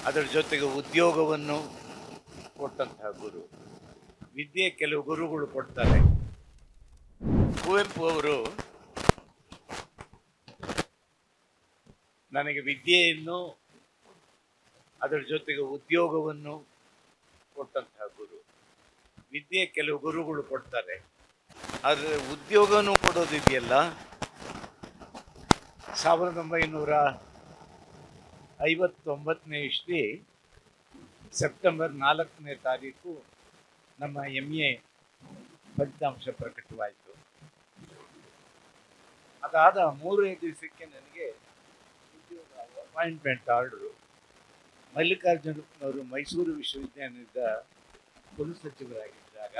ಅದರ ಜೊತೆಗೆ ಉದ್ಯೋಗವನ್ನು ಕೊಟ್ಟಂತಹ ಗುರು. ವಿದ್ಯೆ ಕೆಲವು ಗುರುಗಳು ಕೊಡ್ತಾರೆ. ಕುವೆಂಪು ಅವರು ನನಗೆ ವಿದ್ಯೆಯನ್ನು ಅದರ ಜೊತೆಗೆ ಉದ್ಯೋಗವನ್ನು ಕೊಟ್ಟಂತಹ ಗುರು. ವಿದ್ಯೆ ಕೆಲವು ಗುರುಗಳು ಕೊಡ್ತಾರೆ, ಆದರೆ ಉದ್ಯೋಗನೂ ಕೊಡೋದಿದೆಯಲ್ಲ, 1959 ಇಸ್ವಿ ಸೆಪ್ಟೆಂಬರ್ 4ನೇ ತಾರೀಕು ನಮ್ಮ MA ಫಲಿತಾಂಶ ಪ್ರಕಟವಾಯಿತು. ಅದಾದ 3 ದಿವಸಕ್ಕೆ ನನಗೆ ಉದ್ಯೋಗ ಅಪಾಯಿಂಟ್ಮೆಂಟ್ ಆರ್ಡರು. ಮಲ್ಲಿಕಾರ್ಜುನವರು ಮೈಸೂರು ವಿಶ್ವವಿದ್ಯಾನಿಲಯದ ಕುಲಸಚಿವರಾಗಿದ್ದಾಗ,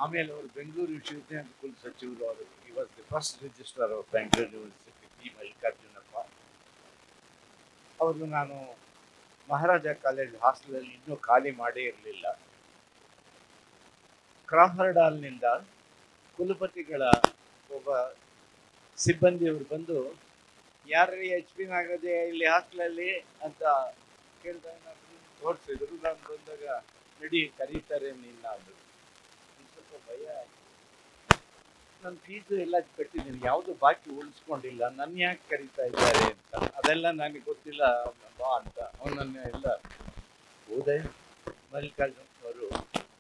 ಆಮೇಲೆ ಅವರು ಬೆಂಗಳೂರು ವಿಶ್ವವಿದ್ಯಾನಿಲಯದ ಕುಲಸಚಿವರು. ಅವರು ಈ was the first registrar of Bengaluru university, P Mallikarjunappa. ಅವರು ನಾನು ಮಹಾರಾಜ ಕಾಲೇಜ್ ಹಾಸ್ಟೆಲಲ್ಲಿ ಇನ್ನೂ ಖಾಲಿ ಮಾಡೇ ಇರಲಿಲ್ಲ. ಕ್ರಾಫರ್ಡ್ ಹಾಲ್ನಿಂದ ಕುಲಪತಿಗಳ ಒಬ್ಬ ಸಿಬ್ಬಂದಿಯವರು ಬಂದು, ಯಾರ್ರೀ HP ನಾಗರಾಜಯ್ಯ ಇಲ್ಲಿ ಹಾಸ್ಟೆಲಲ್ಲಿ ಅಂತ ಕೇಳಿದಾಗ ತೋರಿಸಿದ್ರು. ನಾನು ಬಂದಾಗ, ನಡಿ ಕರೀತಾರೆ ನಿನ್ನ ಅಂದರು. ಸ್ವಲ್ಪ ಭಯ ಆಯಿತು. ನನ್ನ ಫೀಸು ಎಲ್ಲ ಕಟ್ಟಿದ್ದೀನಿ, ಯಾವುದು ಬಾಕಿ ಉಳಿಸ್ಕೊಂಡಿಲ್ಲ, ನನ್ನ ಯಾಕೆ ಕರೀತಾ ಇದ್ದಾರೆ ಅಂತ. ಅದೆಲ್ಲ ನನಗೆ ಗೊತ್ತಿಲ್ಲ, ಬಾ ಅಂತ ಅವನನ್ನ ಎಲ್ಲ ಹೋದೆ. ಮಲ್ಲಿಕಾರ್ಜುನವರು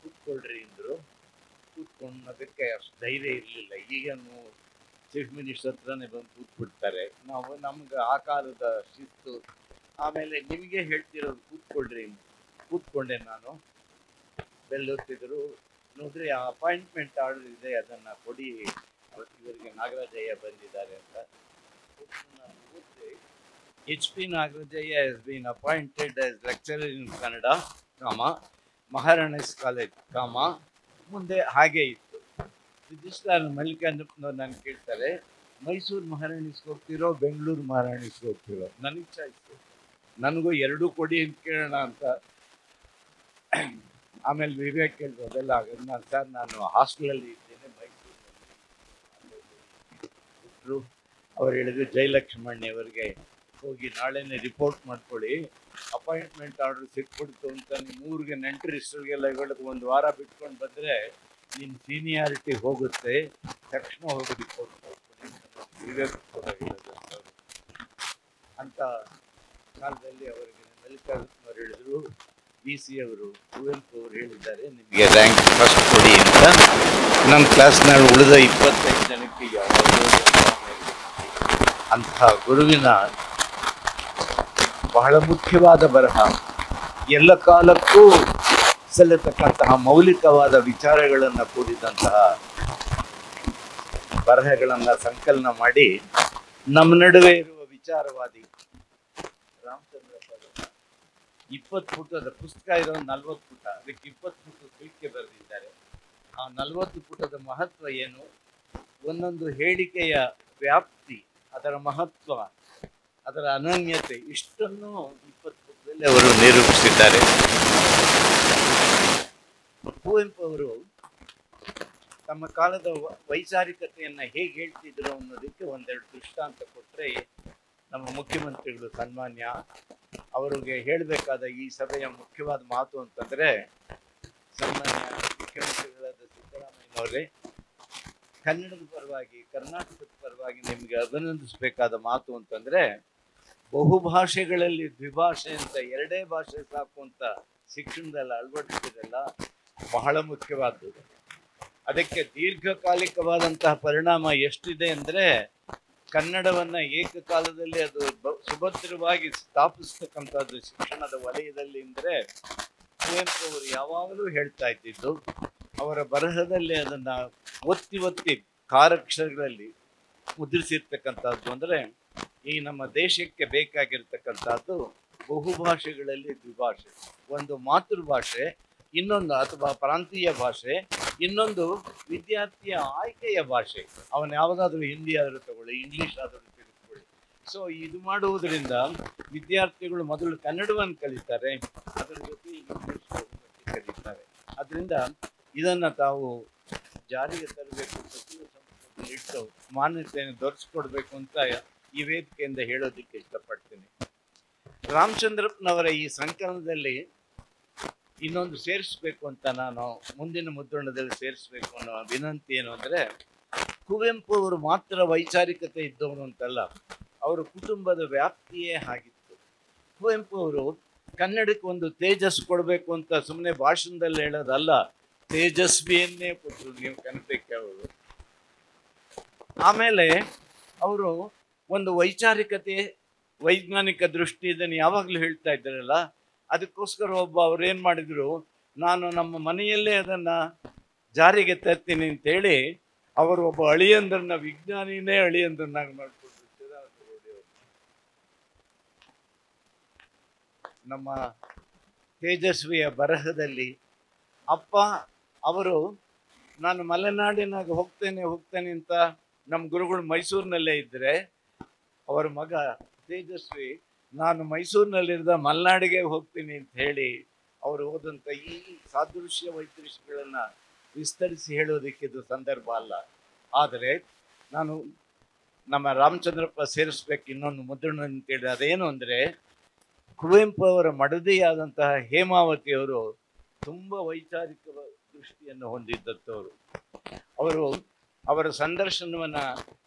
ಕೂತ್ಕೊಳ್ರಿ ಅಂದರು. ಕೂತ್ಕೊಂಡೋದಕ್ಕೆ ಅಷ್ಟು ಧೈರ್ಯ ಇರಲಿಲ್ಲ. ಈಗೇನು ಚೀಫ್ ಮಿನಿಸ್ಟರ್ ಹತ್ರನೇ ಬಂದು ಕೂತ್ಬಿಡ್ತಾರೆ. ನಮ್ಗೆ ಆ ಕಾಲದ ಶಿಸ್ತು. ಆಮೇಲೆ ನಿಮಗೆ ಹೇಳ್ತಿರೋದು ಕೂತ್ಕೊಳ್ರಿ. ಕೂತ್ಕೊಂಡೆ ನಾನು. ಬೆಲ್ಲೊತ್ತಿದ್ರು. ನೋಡ್ರಿ, ಆ ಅಪಾಯಿಂಟ್ಮೆಂಟ್ ಆರ್ಡರ್ ಇದೆ, ಅದನ್ನು ಕೊಡಿ, ಇವರಿಗೆ ನಾಗರಾಜಯ್ಯ ಬಂದಿದ್ದಾರೆ ಅಂತ. HP Nagarajaiah has been appointed as lecturer in Kannada, Maharani's college, ಮುಂದೆ ಹಾಗೆ ಇತ್ತು. ರಿಜಿಸ್ಟ್ರಾರ್ ಮಲ್ಲಿಕಾರ್ಜುನವ್ರು ನಾನು ಕೇಳ್ತಾರೆ, ಮೈಸೂರು ಮಹಾರಾಣೀಸ್ಗೆ ಹೋಗ್ತಿರೋ ಬೆಂಗಳೂರು ಮಹಾರಾಣೀಸ್ಗೆ ಹೋಗ್ತಿರೋ? ನನಗೆ ಚಾಯ್ಸು, ನನಗೂ ಎರಡೂ ಕೊಡಿ ಅಂತ ಕೇಳೋಣ ಅಂತ. ಆಮೇಲೆ ವಿವೇಕ್ ಕೇಳಿದ್ರು, ಅದೆಲ್ಲ ಆಗೋದು. ನಾನು ಸರ್, ನಾನು ಹಾಸ್ಟೆಲಲ್ಲಿ ಇದ್ದೇನೆ ಮೈಸೂರಿನಲ್ಲಿ. ಅವ್ರು ಹೇಳಿದ್ರು, ಜಯಲಕ್ಷ್ಮಣ್ಣವರಿಗೆ ಹೋಗಿ ನಾಳೆನೇ ರಿಪೋರ್ಟ್ ಮಾಡ್ಕೊಳ್ಳಿ, ಅಪಾಯಿಂಟ್ಮೆಂಟ್ ಆರ್ಡರ್ ಸಿಕ್ಬಿಡ್ತು ಅಂತ. ನಿಮ್ಮ ಊರಿಗೆ ನೆಂಟರಿಸ್ಟ್ರಿಗೆಲ್ಲ ಹೇಳೋದು, 1 ವಾರ ಬಿಟ್ಕೊಂಡು ಬಂದರೆ ನಿಮ್ಮ ಸೀನಿಯಾರಿಟಿ ಹೋಗುತ್ತೆ, ತಕ್ಷಣ ಹೋಗಿ ರಿಪೋರ್ಟ್ ಮಾಡ್ಕೊಳ್ಳಿ ವಿವೇಕ್ ಅಂತ ಕಾಲದಲ್ಲಿ ಅವರಿಗೆ ಮಲ್ಲಿಕಾರ್ಜುನವ್ರು ಹೇಳಿದ್ರು. BC ಅವರು, ಕುವೆಂಪು ಅವರು ಹೇಳಿದ್ದಾರೆ, ನಿಮಗೆ ರ್ಯಾಂಕ್ ಫಸ್ಟ್ ಕೊಡಿ ಅಂತ. ನನ್ನ ಕ್ಲಾಸ್ನಲ್ಲಿ ಉಳಿದ 25 ಜನಕ್ಕೆ ಯಾವುದೋ ಅಂತಹ ಗುರುವಿನ ಬಹಳ ಮುಖ್ಯವಾದ ಬರಹ, ಎಲ್ಲ ಕಾಲಕ್ಕೂ ಸಲ್ಲತಕ್ಕಂತಹ ಮೌಲಿಕವಾದ ವಿಚಾರಗಳನ್ನು ಕೂಡಿದಂತಹ ಬರಹಗಳನ್ನು ಸಂಕಲನ ಮಾಡಿ ನಮ್ಮ ನಡುವೆ ಇರುವ ವಿಚಾರವಾದಿ ರಾಮಚಂದ್ರ ಪದ 20 ಪುಟದ ಪುಸ್ತಕ ಇರೋ 40 ಪುಟ, ಅದಕ್ಕೆ 20 ಪುಟ ಸುಲಿಕೆ ಬರೆದಿದ್ದಾರೆ. ಆ 40 ಪುಟದ ಮಹತ್ವ ಏನು, ಒಂದೊಂದು ಹೇಳಿಕೆಯ ವ್ಯಾಪ್ತಿ, ಅದರ ಮಹತ್ವ, ಅದರ ಅನನ್ಯತೆ, ಇಷ್ಟನ್ನು 20 ಪುಟದಲ್ಲಿ ಅವರು ನಿರೂಪಿಸಿದ್ದಾರೆ. ಕುವೆಂಪು ಅವರು ತಮ್ಮ ಕಾಲದ ವೈಚಾರಿಕತೆಯನ್ನು ಹೇಗೆ ಹೇಳ್ತಿದ್ರು ಅನ್ನೋದಕ್ಕೆ ಒಂದೆರಡು ದೃಷ್ಟಾಂತ ಕೊಟ್ಟರೆ, ನಮ್ಮ ಮುಖ್ಯಮಂತ್ರಿಗಳು ಸನ್ಮಾನ್ಯ ಅವರಿಗೆ ಹೇಳಬೇಕಾದ ಈ ಸಭೆಯ ಮುಖ್ಯವಾದ ಮಾತು ಅಂತಂದರೆ, ಸನ್ಮಾನ್ಯ ಮುಖ್ಯಮಂತ್ರಿಗಳಾದ ಸಿದ್ದರಾಮಯ್ಯನವರೇ, ಕನ್ನಡದ ಪರವಾಗಿ, ಕರ್ನಾಟಕದ ಪರವಾಗಿ ನಿಮಗೆ ಅಭಿನಂದಿಸಬೇಕಾದ ಮಾತು ಅಂತಂದರೆ, ಬಹುಭಾಷೆಗಳಲ್ಲಿ ದ್ವಿಭಾಷೆ ಅಂತ, 2 ಭಾಷೆ ಸಾಕು ಅಂತ ಶಿಕ್ಷಣದಲ್ಲಿ ಅಳವಡಿಸಿದೆಲ್ಲ ಬಹಳ ಮುಖ್ಯವಾದ್ದು. ಅದಕ್ಕೆ ದೀರ್ಘಕಾಲಿಕವಾದಂತಹ ಪರಿಣಾಮ ಎಷ್ಟಿದೆ ಅಂದರೆ, ಕನ್ನಡವನ್ನು ಏಕಕಾಲದಲ್ಲಿ ಅದು ಸುಭದ್ರವಾಗಿ ಸ್ಥಾಪಿಸ್ತಕ್ಕಂಥದ್ದು ಶಿಕ್ಷಣದ ವಲಯದಲ್ಲಿ. ಅಂದರೆ ಕುವೆಂಪು ಅವರು ಯಾವಾಗಲೂ ಹೇಳ್ತಾ ಇದ್ದಿದ್ದು, ಅವರ ಬರಹದಲ್ಲಿ ಅದನ್ನು ಒತ್ತಿ ಒತ್ತಿ ಕಾರಕ್ಷರಗಳಲ್ಲಿ ಮುದ್ರಿಸಿರ್ತಕ್ಕಂಥದ್ದು ಅಂದರೆ, ಈ ನಮ್ಮ ದೇಶಕ್ಕೆ ಬೇಕಾಗಿರ್ತಕ್ಕಂಥದ್ದು ಬಹುಭಾಷೆಗಳಲ್ಲಿ ದ್ವಿಭಾಷೆ. ಒಂದು ಮಾತೃಭಾಷೆ, ಇನ್ನೊಂದು ಅಥವಾ ಪ್ರಾಂತೀಯ ಭಾಷೆ, ಇನ್ನೊಂದು ವಿದ್ಯಾರ್ಥಿಯ ಆಯ್ಕೆಯ ಭಾಷೆ. ಅವನು ಯಾವುದಾದ್ರೂ ಹಿಂದಿ ಆದರೂ ತಗೊಳ್ಳಿ, ಇಂಗ್ಲೀಷ್ ಆದರೂ ತೆಗೆದುಕೊಳ್ಳಿ. ಸೊ ಇದು ಮಾಡುವುದರಿಂದ ವಿದ್ಯಾರ್ಥಿಗಳು ಮೊದಲು ಕನ್ನಡವನ್ನು ಕಲಿತಾರೆ, ಅದರ ಜೊತೆ ಇಂಗ್ಲೀಷ್ ಕಲಿತಾರೆ. ಅದರಿಂದ ಇದನ್ನು ತಾವು ಜಾರಿಗೆ ತರಬೇಕು, ಸಚಿವ ಸಂಪುಟದಲ್ಲಿ ಇಟ್ಟು ಮಾನ್ಯತೆಯನ್ನು ದೊರಕಿಸ್ಕೊಡ್ಬೇಕು ಅಂತ ಈ ವೇದಿಕೆಯಿಂದ ಹೇಳೋದಕ್ಕೆ ಇಷ್ಟಪಡ್ತೀನಿ. ರಾಮಚಂದ್ರಪ್ಪನವರ ಈ ಸಂಕಲನದಲ್ಲಿ ಇನ್ನೊಂದು ಸೇರಿಸ್ಬೇಕು ಅಂತ ನಾನು ಮುಂದಿನ ಮುದ್ರಣದಲ್ಲಿ ಸೇರಿಸ್ಬೇಕು ಅನ್ನೋ ವಿನಂತಿ ಏನು ಅಂದರೆ, ಕುವೆಂಪು ಅವರು ಮಾತ್ರ ವೈಚಾರಿಕತೆ ಇದ್ದವನು ಅಂತಲ್ಲ, ಅವರ ಕುಟುಂಬದ ವ್ಯಾಪ್ತಿಯೇ ಆಗಿತ್ತು. ಕುವೆಂಪು ಅವರು ಕನ್ನಡಕ್ಕೆ ಒಂದು ತೇಜಸ್ ಕೊಡಬೇಕು ಅಂತ ಸುಮ್ಮನೆ ಭಾಷಣದಲ್ಲಿ ಹೇಳೋದಲ್ಲ, ತೇಜಸ್ವಿಯನ್ನೇ ಕೊಟ್ಟರು ನೀವು ಕನ್ನಡಕ್ಕೆ ಅವರು. ಆಮೇಲೆ ಅವರು ಒಂದು ವೈಚಾರಿಕತೆ, ವೈಜ್ಞಾನಿಕ ದೃಷ್ಟಿ ಇದನ್ನು ಯಾವಾಗಲೂ ಹೇಳ್ತಾ ಇದ್ದಾರಲ್ಲ, ಅದಕ್ಕೋಸ್ಕರ ಅವ್ರು ಏನು ಮಾಡಿದ್ರು, ನಾನು ನಮ್ಮ ಮನೆಯಲ್ಲೇ ಅದನ್ನು ಜಾರಿಗೆ ತರ್ತೀನಿ ಅಂತೇಳಿ ಅವರು ಒಬ್ಬ ಅಳಿಯಂದ್ರನ್ನ, ವಿಜ್ಞಾನಿನೇ ಅಳಿಯಂದ್ರನ್ನಾಗಿ ಮಾಡಿಕೊಂಡ್ರು. ನಮ್ಮ ತೇಜಸ್ವಿಯ ಬರಹದಲ್ಲಿ ಅಪ್ಪ ಅವರು ನಾನು ಮಲೆನಾಡಿನಾಗ ಹೋಗ್ತೇನೆ ಅಂತ ನಮ್ಮ ಗುರುಗಳು ಮೈಸೂರಿನಲ್ಲೇ ಇದ್ದರೆ, ಅವರ ಮಗ ತೇಜಸ್ವಿ ನಾನು ಮೈಸೂರಿನಲ್ಲಿದ್ದ ಮಲೆನಾಡಿಗೆ ಹೋಗ್ತೀನಿ ಅಂತ ಹೇಳಿ ಅವರು ಹೋದಂಥ ಈ ಸಾದೃಶ್ಯ ವೈದೃಶ್ಯಗಳನ್ನು ವಿಸ್ತರಿಸಿ ಹೇಳೋದಕ್ಕೆ ಇದು ಸಂದರ್ಭ ಅಲ್ಲ. ಆದರೆ ನಾನು ನಮ್ಮ ರಾಮಚಂದ್ರಪ್ಪ ಸೇರಿಸ್ಬೇಕು ಇನ್ನೊಂದು ಮುದ್ರಣ ಅಂತೇಳಿ, ಅದೇನು ಅಂದರೆ, ಕುವೆಂಪು ಅವರ ಮಡದಿಯಾದಂತಹ ಹೇಮಾವತಿಯವರು ತುಂಬ ವೈಚಾರಿಕ ದೃಷ್ಟಿಯನ್ನು ಹೊಂದಿದ್ದವರು. ಅವರು ಅವರ ಸಂದರ್ಶನವನ್ನು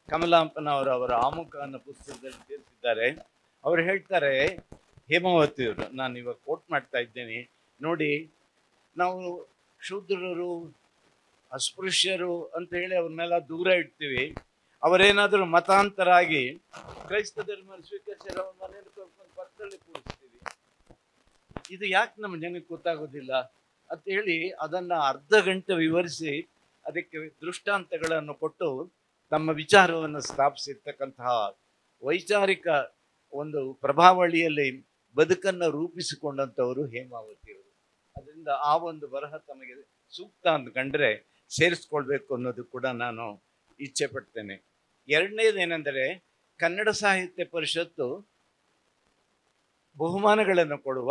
ಕಮಲಾಂಪನವರ ಆಮುಖ ಅನ್ನೋ ಪುಸ್ತಕದಲ್ಲಿ ಸೇರಿಸಿದ್ದಾರೆ. ಅವರು ಹೇಳ್ತಾರೆ, ಹೇಮಾವತಿಯವರು, ನಾನು ಇವಾಗ ಕೋಟ್ ಮಾಡ್ತಾ ಇದ್ದೇನೆ ನೋಡಿ, ನಾವು ಶೂದ್ರರು, ಅಸ್ಪೃಶ್ಯರು ಅಂತ ಹೇಳಿ ಅವ್ರನ್ನೆಲ್ಲ ದೂರ ಇಡ್ತೀವಿ. ಅವರೇನಾದರೂ ಮತಾಂತರ ಆಗಿ ಕ್ರೈಸ್ತ ಧರ್ಮ ಸ್ವೀಕರಿಸಿ ಅವ್ರ ಮನೇಲಿ ಕರ್ಕೊಂಡು ಪಕ್ಕದಲ್ಲಿ ಕೂರಿಸ್ತೀವಿ. ಇದು ಯಾಕೆ ನಮ್ಮ ಜನಕ್ಕೆ ಗೊತ್ತಾಗೋದಿಲ್ಲ ಅಂತ ಹೇಳಿ ಅದನ್ನು ಅರ್ಧ ಗಂಟೆ ವಿವರಿಸಿ ಅದಕ್ಕೆ ದೃಷ್ಟಾಂತಗಳನ್ನು ಕೊಟ್ಟು ತಮ್ಮ ವಿಚಾರವನ್ನು ಸ್ಥಾಪಿಸಿರ್ತಕ್ಕಂತಹ ವೈಚಾರಿಕ ಒಂದು ಪ್ರಭಾವಳಿಯಲ್ಲಿ ಬದುಕನ್ನು ರೂಪಿಸಿಕೊಂಡಂಥವರು ಹೇಮಾವತಿಯವರು. ಅದರಿಂದ ಆ ಒಂದು ಬರಹ ತಮಗೆ ಸೂಕ್ತ ಅಂದ್ಕೊಂಡ್ರೆ ಸೇರಿಸ್ಕೊಳ್ಬೇಕು ಅನ್ನೋದು ಕೂಡ ನಾನು ಇಚ್ಛೆ ಪಡ್ತೇನೆ. ಎರಡನೇದೇನೆಂದರೆ, ಕನ್ನಡ ಸಾಹಿತ್ಯ ಪರಿಷತ್ತು ಬಹುಮಾನಗಳನ್ನು ಕೊಡುವ,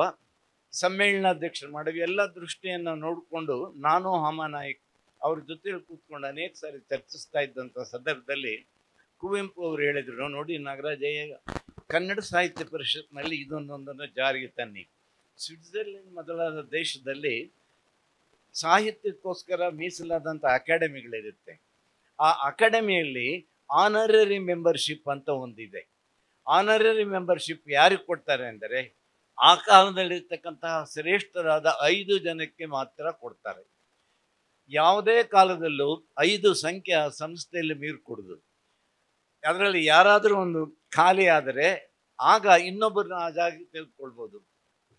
ಸಮ್ಮೇಳನಾಧ್ಯಕ್ಷರು ಮಾಡುವ ಎಲ್ಲ ದೃಷ್ಟಿಯನ್ನು ನೋಡಿಕೊಂಡು ನಾನು ಹಾಮಾನಾಯಕ್ ಅವ್ರ ಜೊತೆಲಿ ಕೂತ್ಕೊಂಡು ಅನೇಕ ಸಾರಿ ಚರ್ಚಿಸ್ತಾ ಇದ್ದಂಥ ಸಂದರ್ಭದಲ್ಲಿ ಕುವೆಂಪು ಅವರು ಹೇಳಿದರು, ನೋಡಿ ನಾಗರಾಜಯ್ಯ, ಕನ್ನಡ ಸಾಹಿತ್ಯ ಪರಿಷತ್ನಲ್ಲಿ ಇದೊಂದೊಂದನ್ನು ಜಾರಿಗೆ ತನ್ನಿ. ಸ್ವಿಟ್ಜರ್ಲೆಂಡ್ ಮೊದಲಾದ ದೇಶದಲ್ಲಿ ಸಾಹಿತ್ಯಕ್ಕೋಸ್ಕರ ಮೀಸಲಾದಂಥ ಅಕಾಡೆಮಿಗಳಿರುತ್ತೆ. ಆ ಅಕಾಡೆಮಿಯಲ್ಲಿ ಆನರರಿ ಮೆಂಬರ್ಶಿಪ್ ಅಂತ ಒಂದಿದೆ. ಆನರರಿ ಮೆಂಬರ್ಶಿಪ್ ಯಾರಿಗೆ ಕೊಡ್ತಾರೆ ಅಂದರೆ, ಆ ಕಾಲದಲ್ಲಿರ್ತಕ್ಕಂತಹ ಶ್ರೇಷ್ಠರಾದ 5 ಜನಕ್ಕೆ ಮಾತ್ರ ಕೊಡ್ತಾರೆ. ಯಾವುದೇ ಕಾಲದಲ್ಲೂ 5 ಸಂಖ್ಯೆ ಆ ಸಂಸ್ಥೆಯಲ್ಲಿ ಮೀರಿ ಕೊಡುದು. ಅದರಲ್ಲಿ ಯಾರಾದರೂ ಒಂದು ಖಾಲಿ ಆದರೆ ಆಗ ಇನ್ನೊಬ್ಬರನ್ನ ಆ ಜಾಗಕ್ಕೆ ತೆಗೆದುಕೊಳ್ಬೋದು.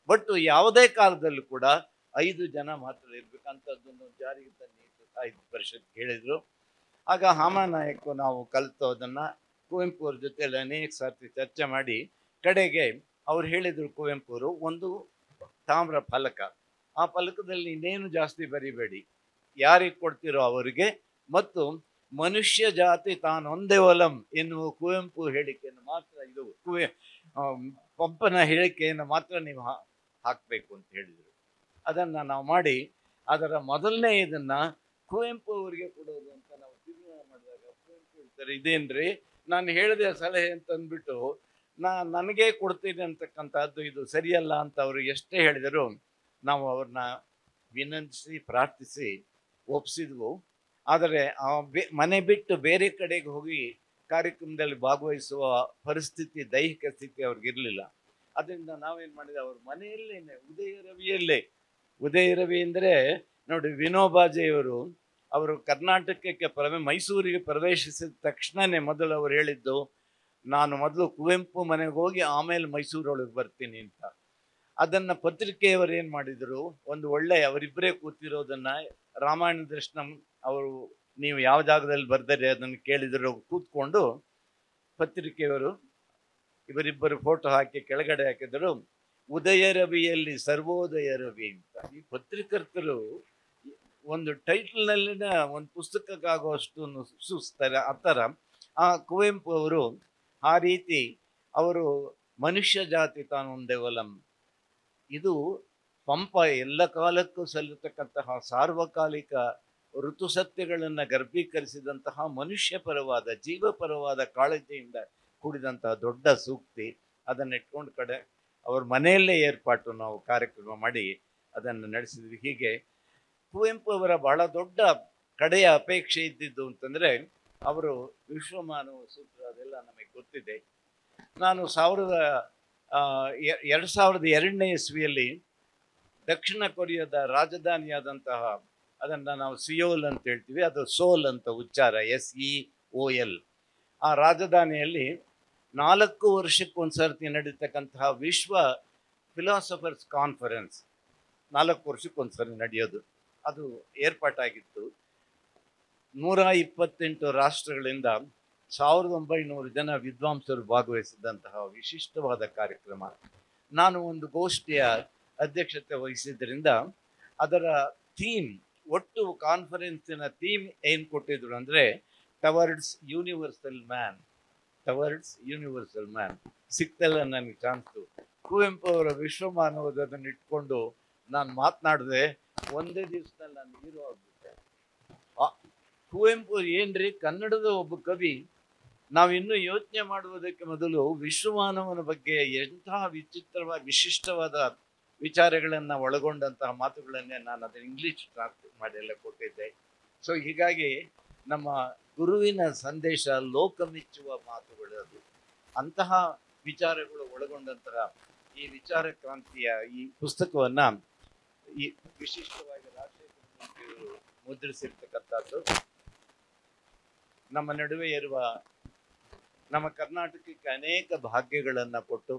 ಬಟ್ ಯಾವುದೇ ಕಾಲದಲ್ಲೂ ಕೂಡ 5 ಜನ ಮಾತ್ರ ಇರ್ಬೇಕಂತದ್ದನ್ನು ಜಾರಿಗೆ ತನ್ನಿ ಸಾಹಿತ್ಯ ಪರಿಷತ್ ಹೇಳಿದರು. ಆಗ ಹಾಮಾನಾಯಕ್ ನಾವು ಕಲಿತೋದನ್ನು ಕುವೆಂಪು ಅವ್ರ ಜೊತೆಯಲ್ಲಿ ಅನೇಕ ಸರ್ತಿ ಚರ್ಚೆ ಮಾಡಿ ಕಡೆಗೆ ಅವ್ರು ಹೇಳಿದರು, ಕುವೆಂಪು ಅವರು, ಒಂದು ತಾಮ್ರ ಫಲಕ, ಆ ಫಲಕದಲ್ಲಿ ಇನ್ನೇನು ಜಾಸ್ತಿ ಬರಿಬೇಡಿ, ಯಾರಿಗೆ ಕೊಡ್ತಿರೋ ಅವರಿಗೆ, ಮತ್ತು ಮನುಷ್ಯ ಜಾತಿ ತಾನೊಂದೇ ಒಲಂ ಎನ್ನುವ ಕುವೆಂಪು ಹೇಳಿಕೆಯನ್ನು ಮಾತ್ರ, ಇದು ಪಂಪನ ಹೇಳಿಕೆಯನ್ನು ಮಾತ್ರ ನೀವು ಹಾಕಬೇಕು ಅಂತ ಹೇಳಿದರು. ಅದನ್ನು ನಾವು ಮಾಡಿ ಅದರ ಮೊದಲನೇ ಇದನ್ನು ಕುವೆಂಪು ಅವರಿಗೆ ಕೊಡೋದು ಅಂತ ನಾವು ತೀರ್ಮಾನ ಮಾಡಿದಾಗ ಕುವೆಂಪು ಹೇಳ್ತಾರೆ, ಇದೇನ್ರಿ ನಾನು ಹೇಳಿದೆ ಸಲಹೆ ಅಂತಂದ್ಬಿಟ್ಟು ನನಗೇ ಕೊಡ್ತೀನಿ ಅಂತಕ್ಕಂಥದ್ದು ಇದು ಸರಿಯಲ್ಲ ಅಂತ ಅವರು ಎಷ್ಟೇ ಹೇಳಿದರು ನಾವು ಅವ್ರನ್ನ ವಿನಂತಿಸಿ ಪ್ರಾರ್ಥಿಸಿ ಒಪ್ಪಿಸಿದ್ವು. ಆದರೆ ಮನೆ ಬಿಟ್ಟು ಬೇರೆ ಕಡೆಗೆ ಹೋಗಿ ಕಾರ್ಯಕ್ರಮದಲ್ಲಿ ಭಾಗವಹಿಸುವ ಪರಿಸ್ಥಿತಿ, ದೈಹಿಕ ಸ್ಥಿತಿ ಅವ್ರಿಗಿರಲಿಲ್ಲ. ಅದರಿಂದ ನಾವೇನು ಮಾಡಿದೆ, ಅವ್ರ ಮನೆಯಲ್ಲೇನೆ ಉದಯ ರವಿ ಅಂದರೆ ನೋಡಿ, ವಿನೋಬಾಜಿಯವರು ಅವರು ಕರ್ನಾಟಕಕ್ಕೆ ಮೈಸೂರಿಗೆ ಪ್ರವೇಶಿಸಿದ ತಕ್ಷಣವೇ ಮೊದಲು ಅವರು ಹೇಳಿದ್ದು, ನಾನು ಮೊದಲು ಕುವೆಂಪು ಮನೆಗೆ ಹೋಗಿ ಆಮೇಲೆ ಮೈಸೂರೊಳಗೆ ಬರ್ತೀನಿ ಅಂತ. ಅದನ್ನು ಪತ್ರಿಕೆಯವರು ಏನು ಮಾಡಿದರು, ಒಂದು ಒಳ್ಳೆ ಅವರಿಬ್ಬರೇ ಕೂತಿರೋದನ್ನು ರಾಮಾಯಣ ದರ್ಶನಂ ಅವರು ನೀವು ಯಾವ ಜಾಗದಲ್ಲಿ ಬರ್ದರೆ ಅದನ್ನು ಕೇಳಿದರು, ಕೂತ್ಕೊಂಡು ಪತ್ರಿಕೆಯವರು ಇವರಿಬ್ಬರು ಫೋಟೋ ಹಾಕಿ ಕೆಳಗಡೆ ಹಾಕಿದರು, ಉದಯ ರವಿಯಲ್ಲಿ ಸರ್ವೋದಯ ರವಿ ಅಂತ. ಈ ಪತ್ರಿಕರ್ತರು ಒಂದು ಟೈಟಲ್ನಲ್ಲಿನ ಒಂದು ಪುಸ್ತಕಕ್ಕಾಗುವಷ್ಟು ಸೂಚಿಸ್ತಾರೆ. ಆ ಥರ ಆ ಕುವೆಂಪು ಅವರು ಆ ರೀತಿ ಅವರು ಮನುಷ್ಯ ಜಾತಿ ತಾನೊಂದೇ ಒಲಂ, ಇದು ಪಂಪ ಎಲ್ಲ ಕಾಲಕ್ಕೂ ಸಲ್ಲತಕ್ಕಂತಹ ಸಾರ್ವಕಾಲಿಕ ಋತುಸತ್ಯಗಳನ್ನು ಗರ್ಭೀಕರಿಸಿದಂತಹ ಮನುಷ್ಯ ಪರವಾದ, ಜೀವ ಪರವಾದ ಕಾಳಜಿಯಿಂದ ಕೂಡಿದಂತಹ ದೊಡ್ಡ ಸೂಕ್ತಿ. ಅದನ್ನಿಟ್ಕೊಂಡು ಅವ್ರ ಮನೆಯಲ್ಲೇ ಏರ್ಪಾಟು ನಾವು ಕಾರ್ಯಕ್ರಮ ಮಾಡಿ ಅದನ್ನು ನಡೆಸಿದ್ವಿ. ಹೀಗೆ ಕುವೆಂಪು ಅವರ ಬಹಳ ದೊಡ್ಡ ಕಡೆಯ ಅಪೇಕ್ಷೆ ಇದ್ದಿದ್ದು ಅಂತಂದರೆ ಅವರು ವಿಶ್ವಮಾನವ ಸೂತ್ರ, ಅದೆಲ್ಲ ನಮಗೆ ಗೊತ್ತಿದೆ. ನಾನು 2002ನೇ ಇಸ್ವಿಯಲ್ಲಿ ದಕ್ಷಿಣ ಕೊರಿಯಾದ ರಾಜಧಾನಿಯಾದಂತಹ, ಅದನ್ನು ನಾವು ಸಿಯೋಲ್ ಅಂತ ಹೇಳ್ತೀವಿ, ಅದು ಸೋಲ್ ಅಂತ ಉಚ್ಚಾರ, SEOL, ಆ ರಾಜಧಾನಿಯಲ್ಲಿ 4 ವರ್ಷಕ್ಕೊಂದ್ಸರ್ತಿ ನಡೀತಕ್ಕಂತಹ ವಿಶ್ವ ಫಿಲಾಸಫರ್ಸ್ ಕಾನ್ಫರೆನ್ಸ್ 4 ವರ್ಷಕ್ಕೊಂದ್ಸರಿ ನಡೆಯೋದು, ಅದು ಏರ್ಪಾಟಾಗಿತ್ತು. 128 ರಾಷ್ಟ್ರಗಳಿಂದ 1900 ಜನ ವಿದ್ವಾಂಸರು ಭಾಗವಹಿಸಿದಂತಹ ವಿಶಿಷ್ಟವಾದ ಕಾರ್ಯಕ್ರಮ. ನಾನು ಒಂದು ಗೋಷ್ಠಿಯ ಅಧ್ಯಕ್ಷತೆ ವಹಿಸಿದ್ದರಿಂದ ಅದರ ಥೀಮ್, ಒಟ್ಟು ಕಾನ್ಫರೆನ್ಸಿನ ಥೀಮ್ ಏನು ಕೊಟ್ಟಿದ್ರು ಅಂದರೆ ಟವರ್ಡ್ಸ್ ಯೂನಿವರ್ಸಲ್ ಮ್ಯಾನ್. ಸಿಕ್ತಲ್ಲ ನನಗೆ ಚಾನ್ಸು. ಕುವೆಂಪು ಅವರ ವಿಶ್ವಮಾನವದನ್ನು ಇಟ್ಕೊಂಡು ನಾನು ಮಾತನಾಡಿದೆ. ಒಂದೇ ದಿವಸದಲ್ಲಿ ನಾನು ಹೀರೋ ಆಗ್ಬಿಟ್ಟೆ. ಕುವೆಂಪು ಏನ್ರಿ, ಕನ್ನಡದ ಒಬ್ಬ ಕವಿ. ನಾವಿನ್ನೂ ಯೋಚನೆ ಮಾಡುವುದಕ್ಕೆ ಮೊದಲು ವಿಶ್ವಮಾನವನ ಬಗ್ಗೆ ಎಂತಹ ವಿಶಿಷ್ಟವಾದ ವಿಚಾರಗಳನ್ನು ಒಳಗೊಂಡಂತಹ ಮಾತುಗಳನ್ನೇ ನಾನು ಅದನ್ನು ಇಂಗ್ಲೀಷ್ ಟ್ರಾನ್ಸ್ಲೇಟ್ ಮಾಡಿ ಎಲ್ಲ ಕೊಟ್ಟಿದ್ದೆ. ಸೊ ಹೀಗಾಗಿ ನಮ್ಮ ಗುರುವಿನ ಸಂದೇಶ ಲೋಕಮೆಚ್ಚುವ ಮಾತುಗಳು, ಅದು ಅಂತಹ ವಿಚಾರಗಳು ಒಳಗೊಂಡಂತಹ ಈ ವಿಚಾರ ಕ್ರಾಂತಿಯ ಈ ಪುಸ್ತಕವನ್ನು ಈ ವಿಶಿಷ್ಟವಾಗಿ ರಾಜಶೇಖರ ಮುದ್ರಿಸಿರ್ತಕ್ಕಂಥದ್ದು. ನಮ್ಮ ನಡುವೆ ಇರುವ ನಮ್ಮ ಕರ್ನಾಟಕಕ್ಕೆ ಅನೇಕ ಭಾಗ್ಯಗಳನ್ನು ಕೊಟ್ಟು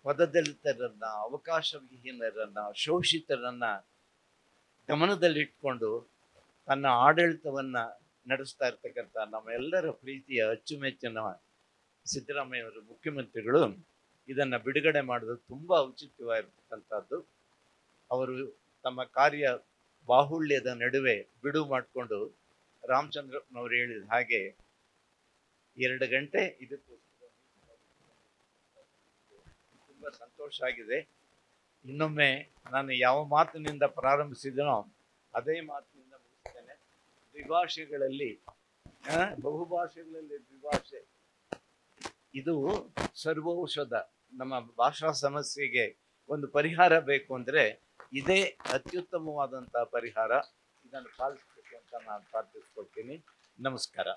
ಪದದಲಿತರನ್ನ, ಅವಕಾಶವಿಹೀನರನ್ನ, ಶೋಷಿತರನ್ನ ಗಮನದಲ್ಲಿಟ್ಕೊಂಡು ತನ್ನ ಆಡಳಿತವನ್ನ ನಡೆಸ್ತಾ ಇರ್ತಕ್ಕಂಥ ನಮ್ಮೆಲ್ಲರ ಪ್ರೀತಿಯ ಅಚ್ಚುಮೆಚ್ಚಿನ ಸಿದ್ದರಾಮಯ್ಯವರು ಮುಖ್ಯಮಂತ್ರಿಗಳು ಇದನ್ನು ಬಿಡುಗಡೆ ಮಾಡೋದು ತುಂಬ ಔಚಿತ್ಯವಾಗಿರ್ತಕ್ಕಂಥದ್ದು. ಅವರು ತಮ್ಮ ಕಾರ್ಯ ಬಾಹುಳ್ಯದ ನಡುವೆ ಬಿಡುವು ಮಾಡಿಕೊಂಡು ರಾಮಚಂದ್ರಪ್ಪನವರು ಹೇಳಿದ ಹಾಗೆ 2 ಗಂಟೆ ಇದಕ್ಕೋಸ್ಕರ ತುಂಬ ಸಂತೋಷ ಆಗಿದೆ. ಇನ್ನೊಮ್ಮೆ ನಾನು ಯಾವ ಮಾತಿನಿಂದ ಪ್ರಾರಂಭಿಸಿದನೋ ಅದೇ ಮಾತಿನಿಂದ ಮುಗಿಸ್ತೇನೆ. ದ್ವಿಭಾಷೆಗಳಲ್ಲಿ, ಬಹುಭಾಷೆಗಳಲ್ಲಿ ದ್ವಿಭಾಷೆ ಇದು ಸರ್ವೌಷಧ. ನಮ್ಮ ಭಾಷಾ ಸಮಸ್ಯೆಗೆ ಒಂದು ಪರಿಹಾರ ಬೇಕು ಅಂದರೆ ಇದೇ ಅತ್ಯುತ್ತಮವಾದಂತಹ ಪರಿಹಾರ. ಇದನ್ನು ಪಾಲಿಸಬೇಕು ಅಂತ ನಾನು ಪ್ರಾರ್ಥಿಸ್ಕೊಳ್ತೀನಿ. ನಮಸ್ಕಾರ.